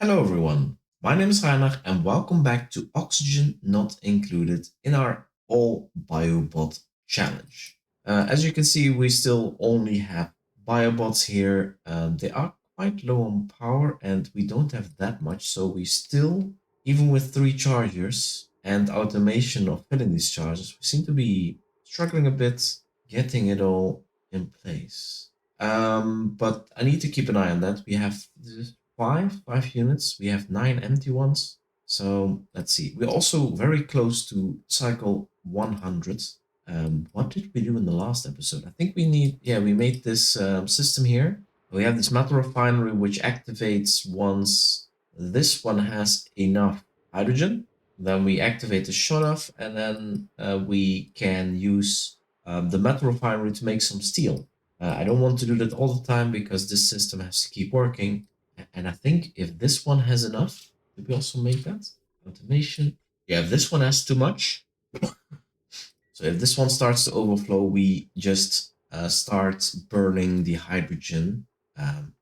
Hello everyone, my name is Reinhard and welcome back to Oxygen Not Included in our All Biobot Challenge. As you can see, we still only have Biobots here. They are quite low on power and we don't have that much, so we still, even with 3 chargers and automation of filling these chargers, we seem to be struggling a bit getting it all in place. But I need to keep an eye on that. We have five units. We have 9 empty ones. So let's see. We're also very close to cycle 100. What did we do in the last episode? I think we made this system here. We have this metal refinery which activates once this one has enough hydrogen. Then we activate the shut off, and then we can use the metal refinery to make some steel. I don't want to do that all the time because this system has to keep working. And I think if this one has enough, did we also make that? Automation. Yeah, if this one has too much, so if this one starts to overflow, we just start burning the hydrogen,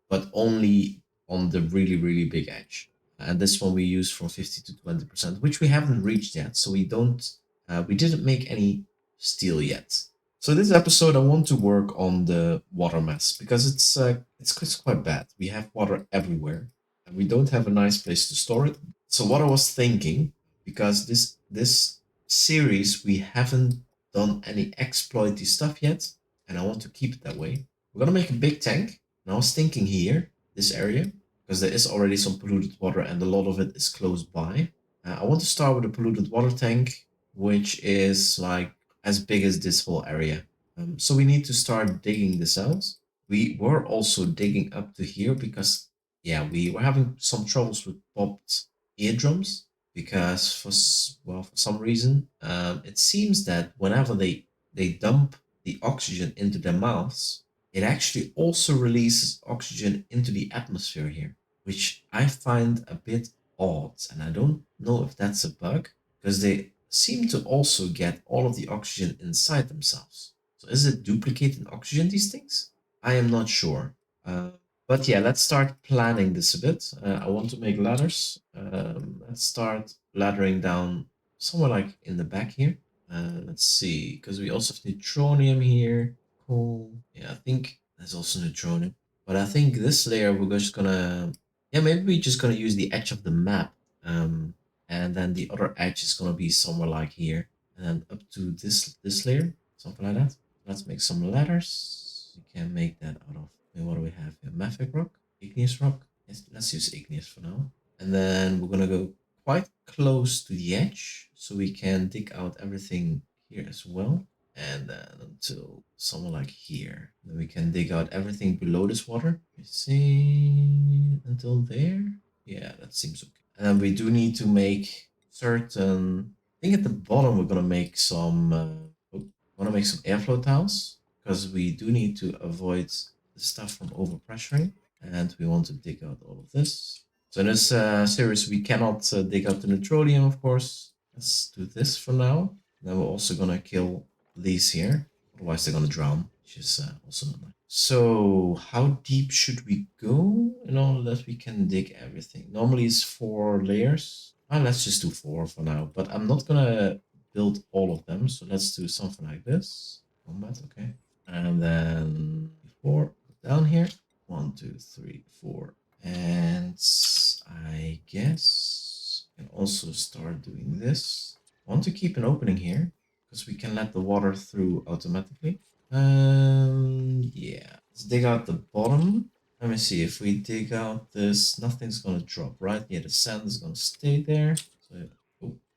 but only on the really, really big edge. And this one we use from 50 to 20%, which we haven't reached yet. So we didn't make any steel yet. So this episode, I want to work on the water mess because it's quite bad. We have water everywhere, and we don't have a nice place to store it. So what I was thinking, because this series we haven't done any exploity stuff yet, and I want to keep it that way. We're gonna make a big tank, and I was thinking here, this area, because there is already some polluted water and a lot of it is close by. I want to start with a polluted water tank, which is like as big as this whole area. So we need to start digging this out. We were also digging up to here because, yeah, we were having some troubles with popped eardrums because for some reason it seems that whenever they dump the oxygen into their mouths, it actually also releases oxygen into the atmosphere here, which I find a bit odd, and I don't know if that's a bug because they seem to also get all of the oxygen inside themselves. So is it duplicating oxygen, these things? I am not sure. But yeah, let's start planning this a bit. I want to make ladders. Let's start laddering down somewhere like in the back here. Let's see, because we also have neutronium here. Cool. Yeah, I think there's also neutronium. But I think this layer we're just gonna, yeah, maybe we're just gonna use the edge of the map. And then the other edge is gonna be somewhere like here, and then up to this layer, something like that. Let's make some ladders. We can make that out of, what do we have here? Mafic rock, igneous rock. Yes, let's use igneous for now. And then we're gonna go quite close to the edge so we can dig out everything here as well. And then until somewhere like here, then we can dig out everything below this water. You see, until there. Yeah, that seems okay. And then we do need to make certain. I think at the bottom we're gonna make some. Want to make some airflow tiles because we do need to avoid the stuff from overpressuring, and we want to dig out all of this. So in this series, we cannot dig out the neutronium, of course. Let's do this for now. Then we're also gonna kill these here, otherwise they're gonna drown, which is also not nice. So how deep should we go in order that we can dig everything? Normally it's 4 layers. Let's just do 4 for now, but I'm not gonna build all of them. So let's do something like this. Combat, okay. And then 4 down here. 1, 2, 3, 4. And I guess I can also start doing this. I want to keep an opening here because we can let the water through automatically. Yeah, let's dig out the bottom. Let me see, if we dig out this, nothing's gonna drop, right? Yeah, the sand is gonna stay there. So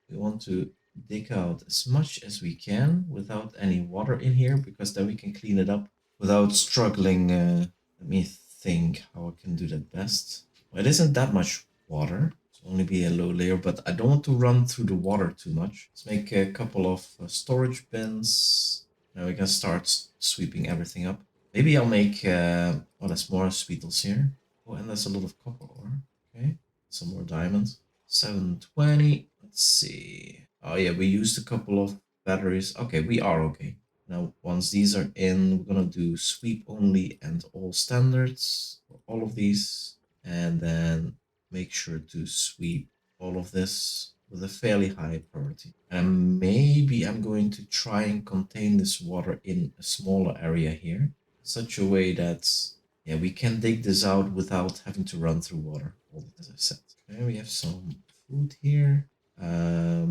we want to dig out as much as we can without any water in here because then we can clean it up without struggling. Let me think how I can do that best. Well, it isn't that much water. It's only be a low layer, but I don't want to run through the water too much. Let's make a couple of storage bins. Now we can start sweeping everything up. Maybe I'll make, oh, there's more speedles here. Oh, and there's a lot of copper ore. Okay, some more diamonds. 720. Let's see. Oh yeah, we used a couple of batteries. Okay, we are okay. Now, once these are in, we're gonna do sweep only and all standards for all of these. And then make sure to sweep all of this with a fairly high priority. And maybe I'm going to try and contain this water in a smaller area here, such a way that yeah, we can dig this out without having to run through water, as I said. Okay, we have some food here. I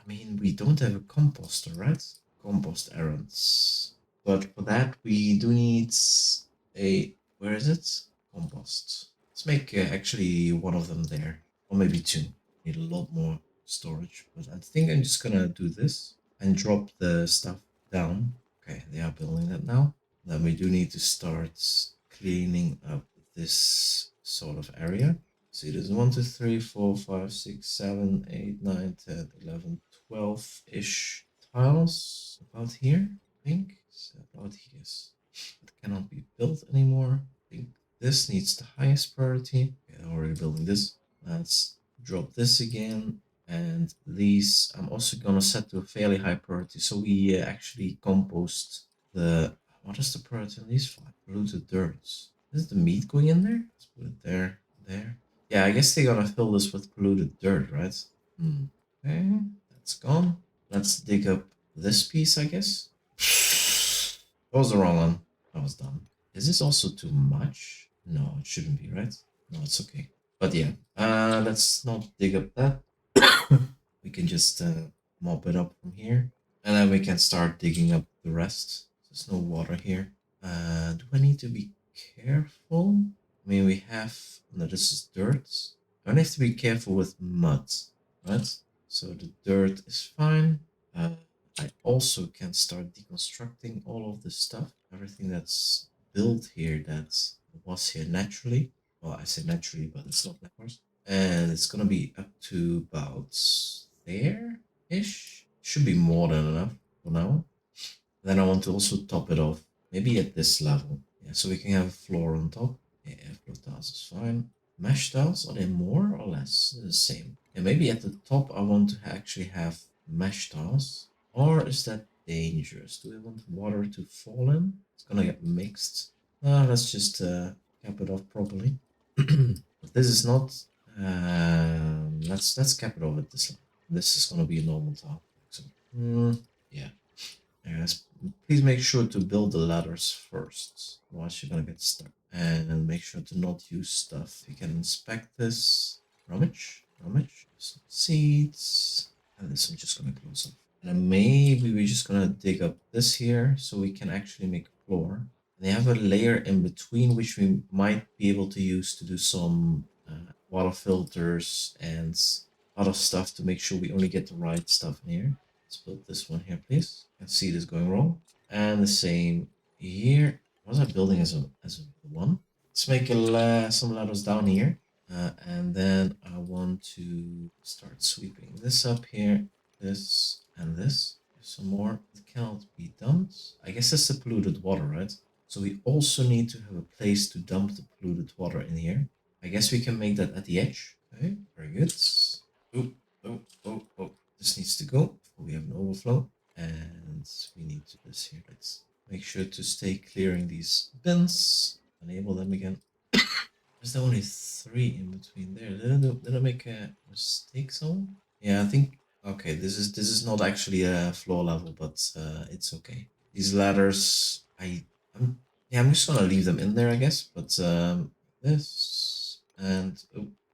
mean, we don't have a composter, right? Compost errands. But for that, we do need a, where is it? Compost. Let's make actually one of them there, or maybe two. Need a lot more storage, but I think I'm just gonna do this and drop the stuff down. Okay, they are building that now. Then we do need to start cleaning up this sort of area. See, there's 1, 2, 3, 4, 5, 6, 7, 8, 9, 10, 11, 12-ish tiles about here, I think. So about here. It cannot be built anymore. I think this needs the highest priority. Okay, I'm already building this. Let's drop this again. And these I'm also gonna set to a fairly high priority. So we actually compost the, what is the priority on these five? Polluted dirts. Is the meat going in there? Let's put it there, there. Yeah, I guess they're gonna fill this with polluted dirt, right? Okay, that's gone. Let's dig up this piece, I guess. That was the wrong one. That was dumb. Is this also too much? No, it shouldn't be, right? No, it's okay. But yeah, let's not dig up that. We can just mop it up from here. And then we can start digging up the rest. There's no water here. Do I need to be careful? I mean, we have, no, this is dirt. I have to be careful with mud, right? So the dirt is fine. I also can start deconstructing all of the stuff, everything that's built here that was here naturally. Well, I say naturally, but it's not, of course. And it's gonna be up to about there-ish. Should be more than enough for now. Then I want to also top it off, maybe at this level. Yeah, so we can have a floor on top. Yeah, floor tiles is fine. Mesh tiles, are they more or less? They're the same. And maybe at the top I want to actually have mesh tiles. Or is that dangerous? Do we want water to fall in? It's gonna get mixed. Let's just cap it off properly. But this is not. Let's cap it off at this level. This is gonna be a normal tile. So, yeah. Yes, please make sure to build the ladders first, otherwise you're gonna get stuck. And make sure to not use stuff. You can inspect this. Rummage, rummage, some seeds. And this I'm just gonna close off. And then maybe we're just gonna dig up this here so we can actually make a floor. And they have a layer in between which we might be able to use to do some water filters and other stuff to make sure we only get the right stuff in here. Let's build this one here, please. You can see this going wrong. And the same here. Was I building as a one? Let's make some ladders down here. And then I want to start sweeping this up here, this and this. Some more. It cannot be dumped. I guess that's the polluted water, right? So we also need to have a place to dump the polluted water in here. I guess we can make that at the edge. Okay, very good. Oh. This needs to go before we have an overflow. And we need to do this here. Let's make sure to stay clearing these bins. Enable them again. There's only 3 in between there. Did I make a mistake somewhere? Yeah, I think. Okay, this is not actually a floor level, but it's okay. These ladders, I'm just gonna leave them in there, I guess. But this and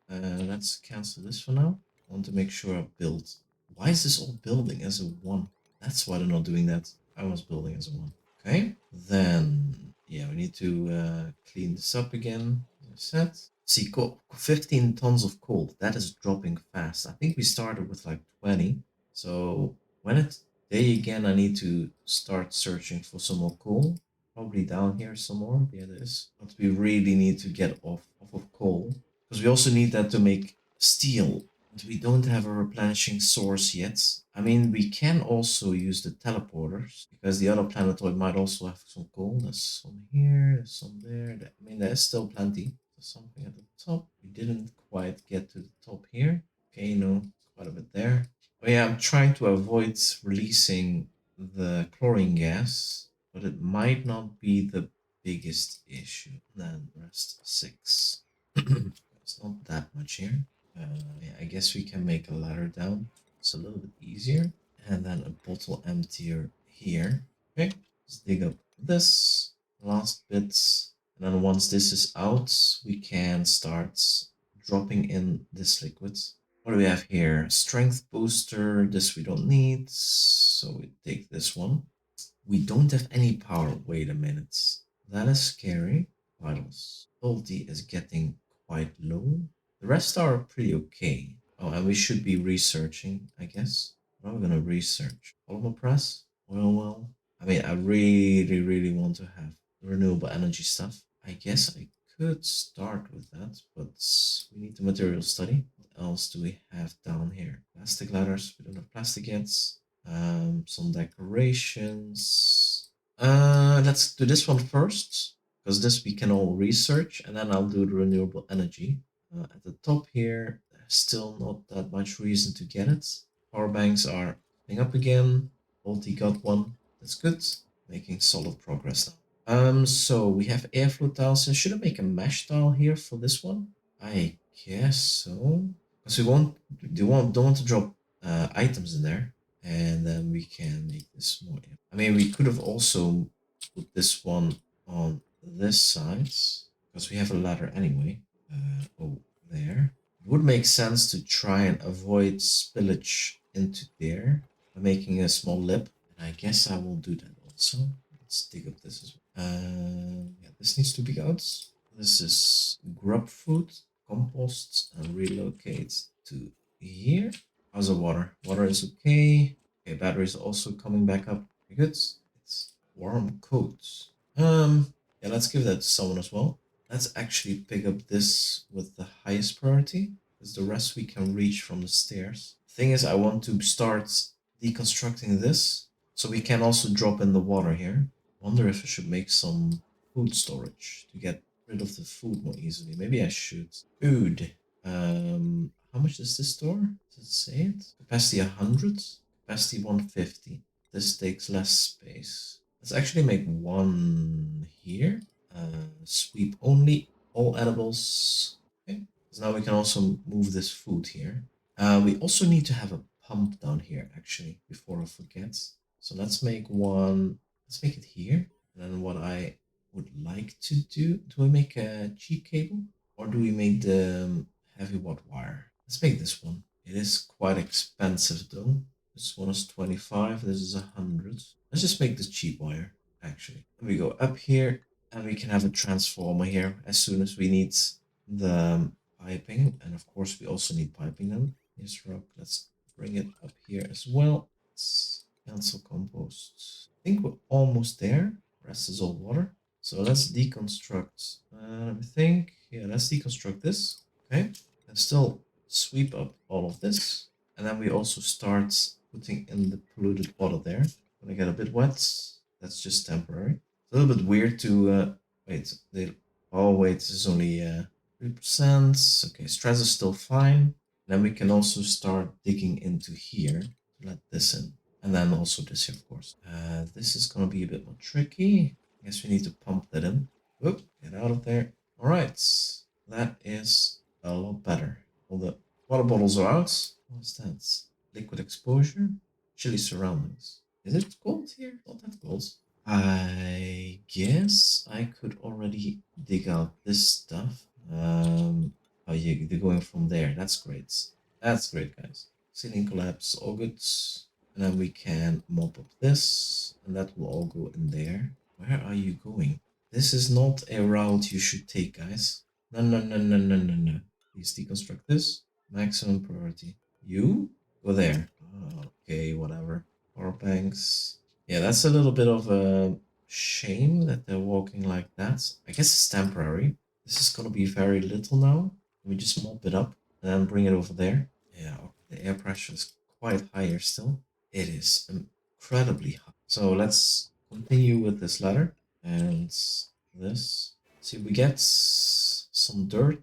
let's cancel this for now. I want to make sure I build. Why is this all building as a 1? That's why they're not doing that. I was building as a 1. Okay, then yeah, we need to clean this up again. As I said, see, 15 tons of coal. That is dropping fast. I think we started with like 20. So when it's day again, I need to start searching for some more coal. Probably down here some more. Yeah, there is. But we really need to get off of coal because we also need that to make steel. We don't have a replenishing source yet. I mean, we can also use the teleporters because the other planetoid might also have some coal. There's some here, there's some there. I mean, there's still plenty. There's something at the top. We didn't quite get to the top here. Okay, no, quite a bit there. Oh yeah, I'm trying to avoid releasing the chlorine gas, but it might not be the biggest issue. Then rest 6. It's not that much here. Yeah, I guess we can make a ladder down. It's a little bit easier. And then a bottle emptier here. Okay, let's dig up this last bits. And then once this is out, we can start dropping in this liquid. What do we have here? Strength booster. This we don't need. So we take this one. We don't have any power. Wait a minute. That is scary. Vitals. Ulti is getting quite low. The rest are pretty okay. Oh, and we should be researching, I guess. What are we gonna research? Polymer press? Oil well? I mean, I really, really want to have renewable energy stuff. I guess I could start with that, but we need the material study. What else do we have down here? Plastic ladders. We don't have plastic yet. Some decorations. Let's do this one first, because this we can all research, and then I'll do the renewable energy. At the top here, there's still not that much reason to get it. Power banks are coming up again. Ulti got one. That's good. Making solid progress now. So we have airflow tiles. So should I make a mesh tile here for this one? I guess so. Because we don't want to drop items in there. And then we can make this more. I mean, we could have also put this one on this side, because we have a ladder anyway. Oh, there. It would make sense to try and avoid spillage into there by making a small lip. And I guess I will do that also. Let's dig up this as well. Yeah, this needs to be out. This is grub food, compost, and relocate to here. How's the water? Water is okay. Okay, battery is also coming back up. Very good. It's warm coats. Yeah, let's give that to someone as well. Let's actually pick up this with the highest priority, because the rest we can reach from the stairs. The thing is, I want to start deconstructing this, so we can also drop in the water here. Wonder if I should make some food storage to get rid of the food more easily. Maybe I should. Food. How much does this store? Does it say it? Capacity 100, capacity 150. This takes less space. Let's actually make one here. Sweep only, all edibles. Okay. So now we can also move this food here. We also need to have a pump down here, actually, before I forget. So let's make one. Let's make it here. And then what I would like to do I make a cheap cable? Or do we make the heavy watt wire? Let's make this one. It is quite expensive though. This one is 25, this is 100. Let's just make this cheap wire, actually. We go up here, and we can have a transformer here as soon as we need the piping. And of course, we also need piping then. Here's rock. Let's bring it up here as well. Let's cancel compost. I think we're almost there. The rest is all water. So let's deconstruct. Let me think. Yeah, let's deconstruct this. Okay. And still sweep up all of this. And then we also start putting in the polluted water there. Gonna get a bit wet. That's just temporary. It's a little bit weird to wait. Oh wait, this is only 3%. Okay, stress is still fine. Then we can also start digging into here to let this in. And then also this here, of course. This is gonna be a bit more tricky. I guess we need to pump that in. Whoop, get out of there. All right, that is a lot better. All the water bottles are out. What's that? Liquid exposure, chilly surroundings. Is it cold here? Not that cold. I guess I could already dig out this stuff. Oh, yeah, they're going from there. That's great. That's great, guys. Ceiling collapse, all good. And then we can mop up this, and that will all go in there. Where are you going? This is not a route you should take, guys. No, no, no, no, no, no, no. Please deconstruct this. Maximum priority. You? Go there. Oh, okay, whatever. Power banks. Yeah, that's a little bit of a shame that they're walking like that. I guess it's temporary. This is gonna be very little now. We just mop it up and then bring it over there. Yeah, the air pressure is quite higher still. It is incredibly high. So let's continue with this ladder and this. See, we get some dirt.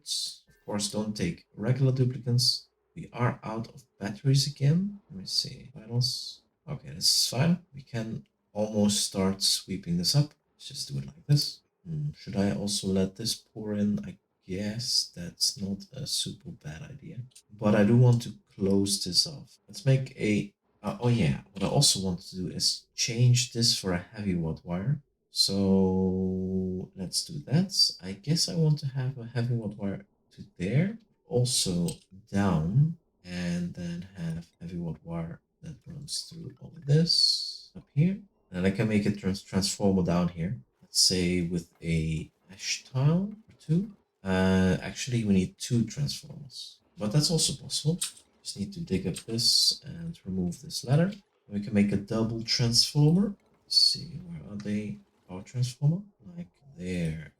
Of course, don't take regular duplicants. We are out of batteries again. Let me see. Vitals. Okay, this is fine. We can almost start sweeping this up. Let's just do it like this. Should I also let this pour in? I guess that's not a super bad idea. But I do want to close this off. Let's make a... oh yeah, what I also want to do is change this for a heavy watt wire. So let's do that. I guess I want to have a heavy watt wire to there. Also down, and then have heavy watt wire that runs through all of this up here. And I can make it transformer down here. Let's say with a mesh tile or two. Actually, we need two transformers, but that's also possible. Just need to dig up this and remove this ladder. We can make a double transformer. Let's see, where are they? Power transformer, like there,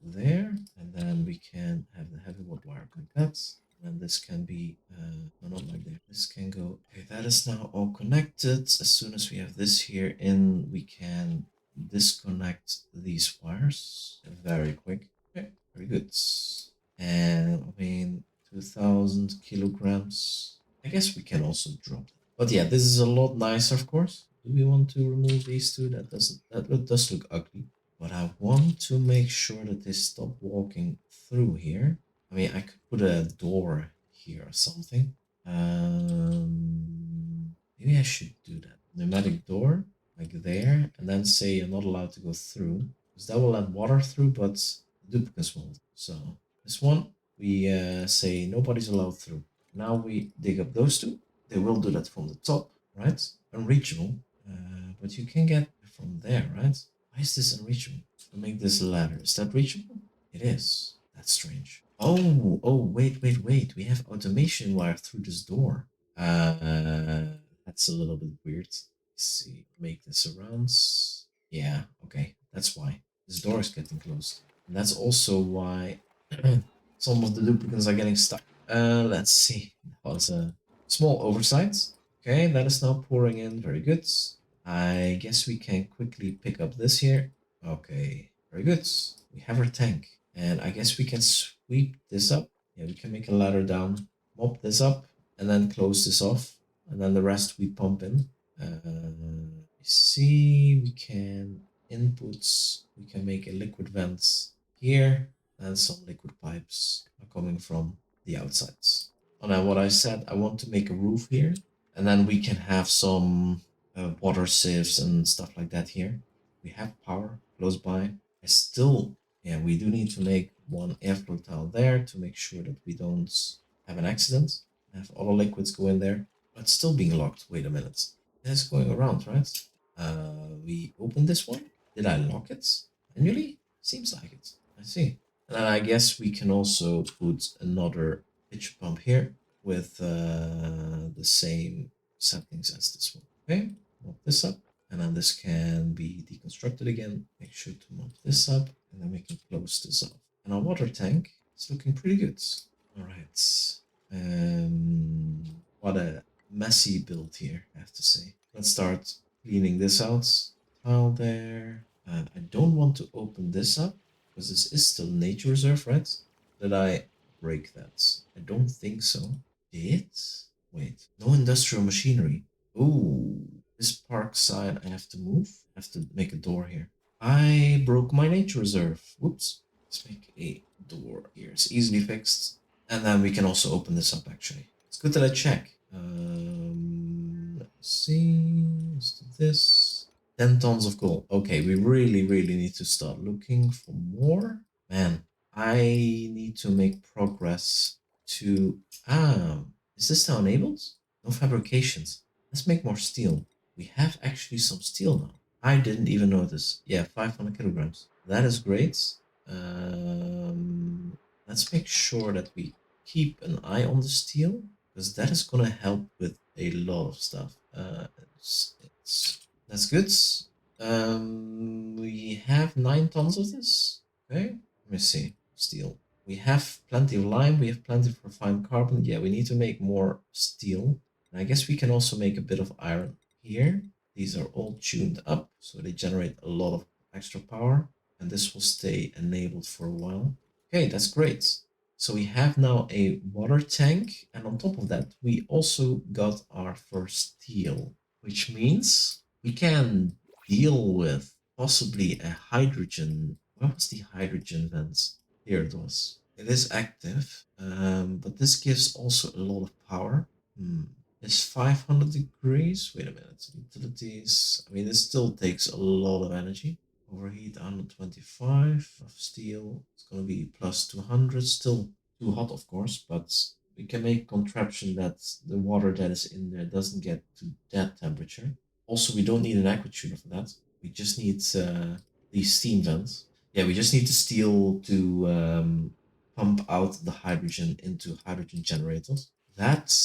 and then we can have the heavy watt wire like that. And this can be, no, not like that. This can go, okay, that is now all connected. As soon as we have this here in, we can disconnect these wires very quick. Okay, very good. And I mean, 2000 kilograms. I guess we can also drop that. But yeah, this is a lot nicer, of course. Do we want to remove these two? That does look ugly. But I want to make sure that they stop walking through here. I mean, I could put a door here or something. Maybe I should do that. Pneumatic door, like there, and then say you're not allowed to go through, because that will let water through, but the duplicants won't. So this one, we say nobody's allowed through. Now we dig up those two. They will do that from the top, right? Unreachable, but you can get from there, right? Why is this unreachable? To make this ladder, is that reachable? It is. That's strange. Oh, wait. We have automation wire through this door. That's a little bit weird. Let's see, make this around. Yeah, okay, that's why. This door is getting closed. And that's also why some of the duplicants are getting stuck. Let's see. That was a small oversight. Okay, that is now pouring in. Very good. I guess we can quickly pick up this here. Okay, very good. We have our tank. And I guess we can sweep this up. Yeah, we can make a ladder down, mop this up, and then close this off. And then the rest we pump in. See, we can inputs. We can make a liquid vents here, and some liquid pipes are coming from the outsides. Oh, now what I said, I want to make a roof here, and then we can have some water sieves and stuff like that here. We have power close by. I still, yeah, we do need to make one airflow tile there to make sure that we don't have an accident. Have all the liquids go in there, but it's still being locked. Wait a minute. It's going around, right? We open this one. Did I lock it manually? Seems like it. I see. And then I guess we can also put another pitch pump here with the same settings as this one. Okay, mop this up, and then this can be deconstructed again. Make sure to mop this up, and then we can close this off. And our water tank is looking pretty good. All right. What a messy build here, I have to say. Let's start cleaning this out. Tile there. I don't want to open this up because this is still nature reserve, right? Did I break that? I don't think so. Did? Wait, no industrial machinery. Ooh, this park side I have to move. I have to make a door here. I broke my nature reserve. Whoops. Let's make a door here. It's easily fixed. And then we can also open this up actually. It's good that I check. Let's see. Let's do this. 10 tons of gold. Okay, we really need to start looking for more. Man, I need to make progress to... is this now enabled? No fabrications. Let's make more steel. We have actually some steel now. I didn't even notice. Yeah, 500 kilograms. That is great. Let's make sure that we keep an eye on the steel, because that is gonna help with a lot of stuff. That's good. We have 9 tons of this. Okay, let me see. Steel. We have plenty of lime. We have plenty of refined carbon. Yeah, we need to make more steel. And I guess we can also make a bit of iron here. These are all tuned up, so they generate a lot of extra power. And this will stay enabled for a while. Okay, that's great. So we have now a water tank, and on top of that, we also got our first steel, which means we can deal with possibly a hydrogen. Where was the hydrogen vents? Here it was. It is active, but this gives also a lot of power. Hmm. It's 500 degrees. Wait a minute. Utilities. I mean, this still takes a lot of energy. Overheat 125 of steel. It's going to be plus 200. Still too hot, of course, but we can make contraption that the water that is in there doesn't get to that temperature. Also, we don't need an actuator for that. We just need these steam vents. Yeah, we just need the steel to pump out the hydrogen into hydrogen generators. That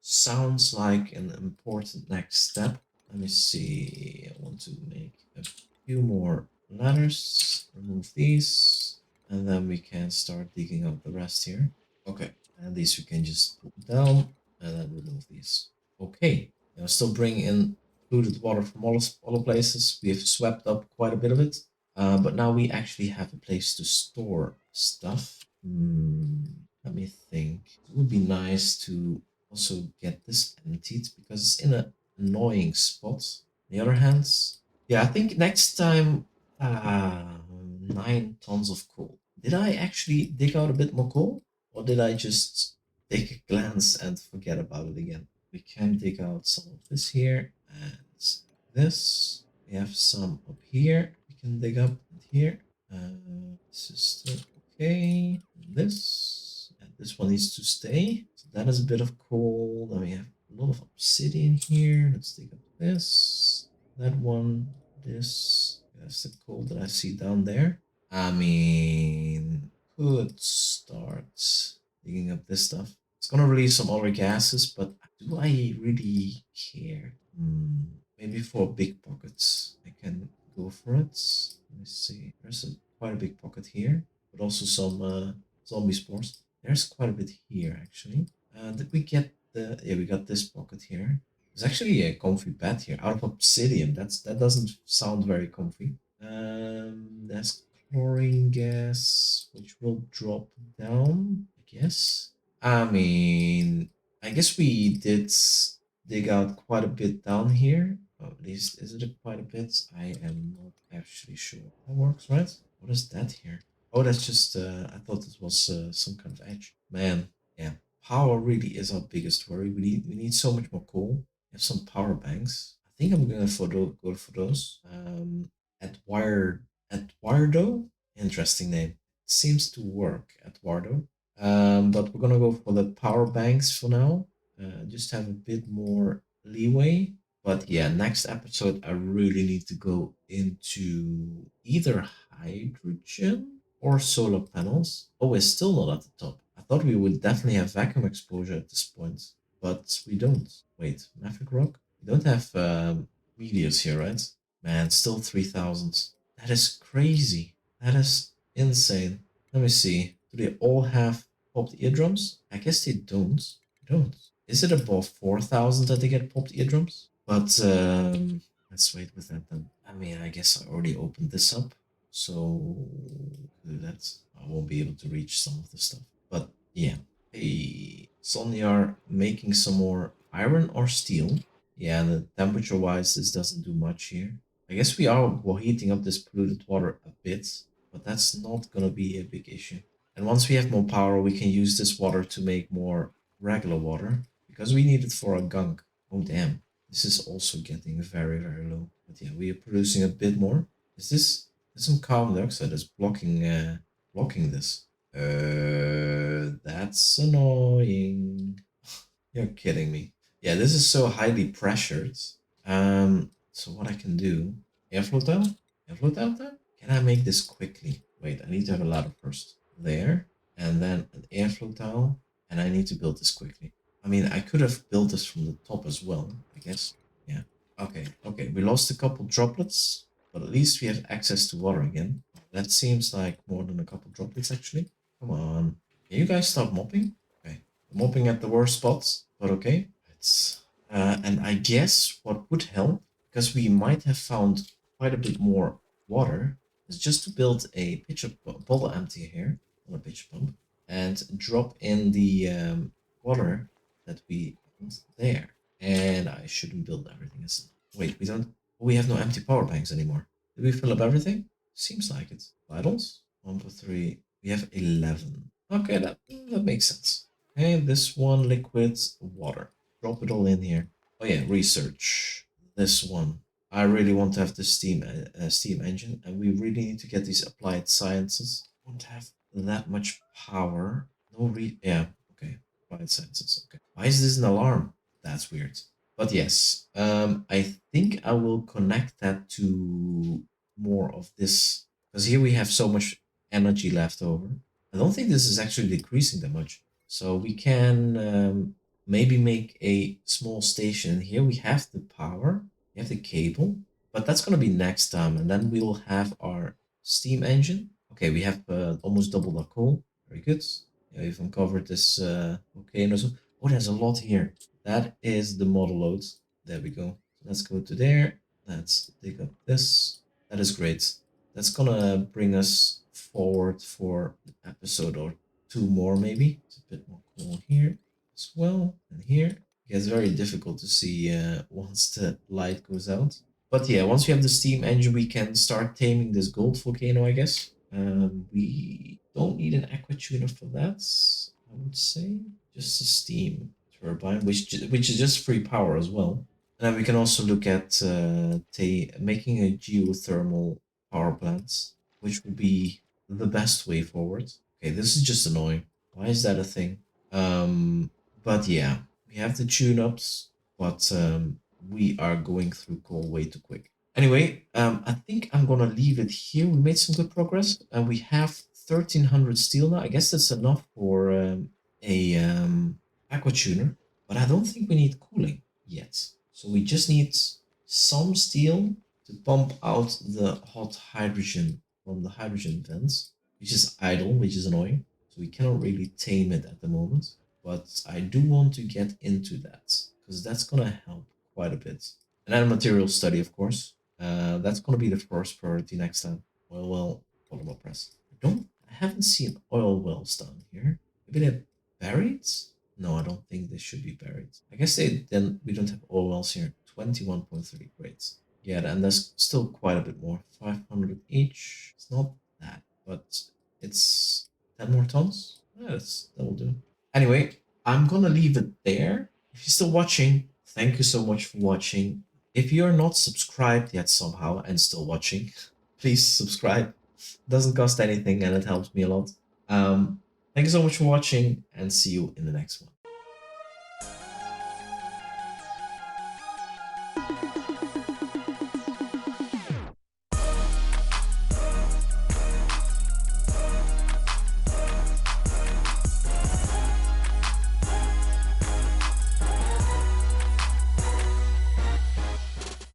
sounds like an important next step. Let me see. I want to make a few more ladders, remove these, and then we can start digging up the rest here. Okay, and these we can just put down and then remove these. Okay, now still bring in polluted water from all other places. We have swept up quite a bit of it. But now we actually have a place to store stuff. Let me think. It would be nice to also get this emptied because it's in an annoying spot. On the other hand, yeah, I think next time, 9 tons of coal. Did I actually dig out a bit more coal? Or did I just take a glance and forget about it again? We can dig out some of this here and this. We have some up here. We can dig up and here. This is still okay. And this one needs to stay. So that is a bit of coal. Then we have a lot of obsidian here. Let's dig up this. That one. This. That's the coal that I see down there. I mean, could start digging up this stuff. It's gonna release some other gases, but do I really care? Maybe for big pockets, I can go for it. Let me see. There's quite a big pocket here, but also some zombie spores. There's quite a bit here actually. Did we get the? Yeah, we got this pocket here. There's actually a comfy bed here out of obsidian. That doesn't sound very comfy. There's chlorine gas, which will drop down, I guess. I mean, I guess we did dig out quite a bit down here. Or at least, is it quite a bit? I am not actually sure. That works, right? What is that here? Oh, that's just, I thought it was some kind of edge. Man, yeah. Power really is our biggest worry. We need so much more coal. We have some power banks. I think I'm gonna go for those. Eduardo, interesting name. Seems to work, Eduardo. But we're gonna go for the power banks for now. Just have a bit more leeway. But yeah, next episode I really need to go into either hydrogen or solar panels. Oh, we're still not at the top. I thought we would definitely have vacuum exposure at this point, but we don't. Wait, Maverick Rock? We don't have meteors here, right? Man, still 3,000. That is crazy. That is insane. Let me see. Do they all have popped eardrums? I guess they don't. They don't. Is it above 4,000 that they get popped eardrums? But let's wait with that then. I mean, I guess I already opened this up. So do that. I won't be able to reach some of the stuff. But yeah. Hey, Sonyar making some more iron or steel. Yeah, the temperature wise, this doesn't do much here. I guess we are heating up this polluted water a bit, but that's not gonna be a big issue. And once we have more power, we can use this water to make more regular water because we need it for our gunk. Oh damn, this is also getting very, very low. But yeah, we are producing a bit more. Is this there's some carbon dioxide that's blocking this? That's annoying. You're kidding me. Yeah, this is so highly pressured. So what I can do, airflow tile? Airflow tile? Can I make this quickly? Wait, I need to have a ladder first. There, and then an airflow tile, and I need to build this quickly. I mean, I could have built this from the top as well, I guess. Yeah. Okay, we lost a couple droplets, but at least we have access to water again. That seems like more than a couple droplets, actually. Come on. Can you guys stop mopping? Okay. Mopping at the worst spots, but okay. And I guess what would help, because we might have found quite a bit more water, is just to build a pitcher bottle empty here on a pitcher pump and drop in the water that we found there. And I shouldn't build everything. Wait, we don't. We have no empty power banks anymore. Did we fill up everything? Seems like it. Vitals? 1, 2, 3. We have 11. Okay, that makes sense. Okay, this one liquids water. Drop it all in here. Oh yeah, research. This one. I really want to have the steam engine, and we really need to get these applied sciences. Won't have that much power. No yeah. Okay, applied sciences. Okay. Why is this an alarm? That's weird. But yes, I think I will connect that to more of this because here we have so much energy left over. I don't think this is actually decreasing that much. So we can maybe make a small station. Here we have the power, we have the cable, but that's going to be next time. And then we'll have our steam engine. Okay, we have almost double our coal. Very good. Yeah, we've uncovered this volcano. Oh, there's a lot here. That is the model load. There we go. Let's go to there. Let's dig up this. That is great. That's gonna bring us forward for an episode or two more, maybe. It's a bit more cool here as well, and here. It gets very difficult to see once the light goes out. But yeah, once we have the steam engine, we can start taming this gold volcano, I guess. We don't need an aqua tuner for that, I would say. Just a steam turbine, which is just free power as well. And then we can also look at making a geothermal power plants, which would be the best way forward. Okay, this is just annoying. Why is that a thing? But yeah, we have the tune-ups, but we are going through coal way too quick. Anyway, I think I'm gonna leave it here. We made some good progress, and we have 1,300 steel now. I guess that's enough for a aqua tuner, but I don't think we need cooling yet. So we just need some steel to pump out the hot hydrogen from the hydrogen vents, which is idle, which is annoying. So we cannot really tame it at the moment. But I do want to get into that because that's gonna help quite a bit. And then material study, of course. That's gonna be the first priority next time. Oil well, polymer press. I haven't seen oil wells down here. Maybe they're buried? No, I don't think they should be buried. I guess then we don't have oil wells here. 21.3, great. Yeah, and there's still quite a bit more. 500 each. It's not that, but it's 10 more tons. Yeah, that'll do. Anyway, I'm gonna leave it there. If you're still watching, thank you so much for watching. If you're not subscribed yet somehow and still watching, please subscribe. It doesn't cost anything and it helps me a lot. Thank you so much for watching and see you in the next one.